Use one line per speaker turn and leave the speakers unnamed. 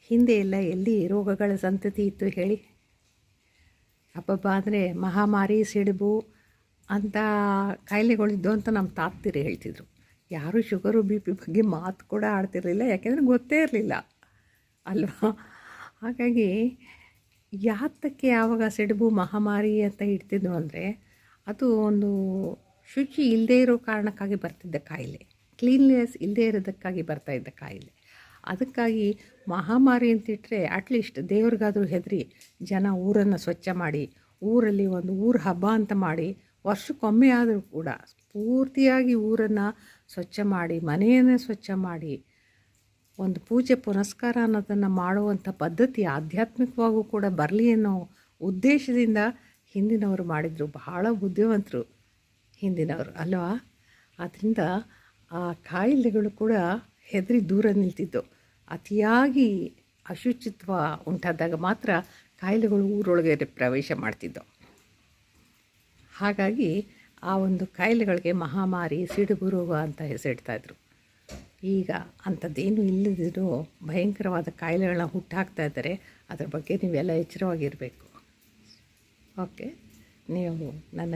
ಹಿಂದೆ ಎಲ್ಲ ಎಲ್ಲಿ ರೋಗಗಳ ಸಂತತಿ ಇತ್ತು ಹೇಳಿ? ಹಬ್ಬಬ್ಬ ಅಂದರೆ ಮಹಾಮಾರಿ, ಸಿಡುಬು ಅಂಥ ಕಾಯಿಲೆಗಳಿದ್ದು ಅಂತ ನಮ್ಮ ತಾತ್ತಿರು ಹೇಳ್ತಿದ್ರು. ಯಾರೂ ಶುಗರು ಬಿ ಪಿ ಬಗ್ಗೆ ಮಾತು ಕೂಡ ಆಡ್ತಿರಲಿಲ್ಲ, ಯಾಕೆಂದರೆ ಗೊತ್ತೇ ಇರಲಿಲ್ಲ ಅಲ್ವಾ. ಹಾಗಾಗಿ ಯಾತಕ್ಕೆ ಯಾವಾಗ ಸಿಡುಬು ಮಹಾಮಾರಿ ಅಂತ ಇಡ್ತಿದ್ವು ಅಂದರೆ, ಅದು ಒಂದು ಶುಚಿ ಇಲ್ಲದೇ ಇರೋ ಕಾರಣಕ್ಕಾಗಿ ಬರ್ತಿದ್ದ ಕಾಯಿಲೆ, ಕ್ಲೀನ್ನೆಸ್ ಇಲ್ಲದೇ ಇರೋದಕ್ಕಾಗಿ ಬರ್ತಾಯಿದ್ದ ಕಾಯಿಲೆ. ಅದಕ್ಕಾಗಿ ಮಹಾಮಾರಿ ಅಂತಿಟ್ಟರೆ ಅಟ್ಲೀಸ್ಟ್ ದೇವ್ರಿಗಾದರೂ ಹೆದರಿ ಜನ ಊರನ್ನು ಸ್ವಚ್ಛ ಮಾಡಿ, ಊರಲ್ಲಿ ಒಂದು ಊರು ಹಬ್ಬ ಅಂತ ಮಾಡಿ, ವರ್ಷಕ್ಕೊಮ್ಮೆ ಆದರೂ ಕೂಡ ಪೂರ್ತಿಯಾಗಿ ಊರನ್ನು ಸ್ವಚ್ಛ ಮಾಡಿ, ಮನೆಯನ್ನು ಸ್ವಚ್ಛ ಮಾಡಿ, ಒಂದು ಪೂಜೆ ಪುನಸ್ಕಾರ ಅನ್ನೋದನ್ನು ಮಾಡುವಂಥ ಪದ್ಧತಿ ಆಧ್ಯಾತ್ಮಿಕವಾಗೂ ಕೂಡ ಬರಲಿ ಅನ್ನೋ ಉದ್ದೇಶದಿಂದ ಹಿಂದಿನವರು ಮಾಡಿದರು. ಬಹಳ ಬುದ್ಧಿವಂತರು ಹಿಂದಿನವರು ಅಲ್ವಾ. ಆದ್ದರಿಂದ ಆ ಕಾಯಿಲೆಗಳು ಕೂಡ ಹೆದರಿ ದೂರ ನಿಲ್ತಿದ್ದು. ಅತಿಯಾಗಿ ಅಶುಚಿತ್ವ ಉಂಟಾದಾಗ ಮಾತ್ರ ಕಾಯಿಲೆಗಳು ಊರೊಳಗೆ ಪ್ರವೇಶ ಮಾಡ್ತಿದ್ದವು. ಹಾಗಾಗಿ ಆ ಒಂದು ಕಾಯಿಲೆಗಳಿಗೆ ಮಹಾಮಾರಿ, ಸಿಡುಬು ರೋಗ ಅಂತ ಹೆಸರಿಡ್ತಾಯಿದ್ರು. ಈಗ ಅಂಥದ್ದೇನು ಇಲ್ಲದಿದ್ರೂ ಭಯಂಕರವಾದ ಕಾಯಿಲೆಗಳನ್ನ ಹುಟ್ಟಾಕ್ತಾ ಇದ್ದಾರೆ. ಅದ್ರ ಬಗ್ಗೆ ನೀವೆಲ್ಲ ಎಚ್ಚರವಾಗಿರಬೇಕು. ಓಕೆ, ನೀವು ನನ್ನ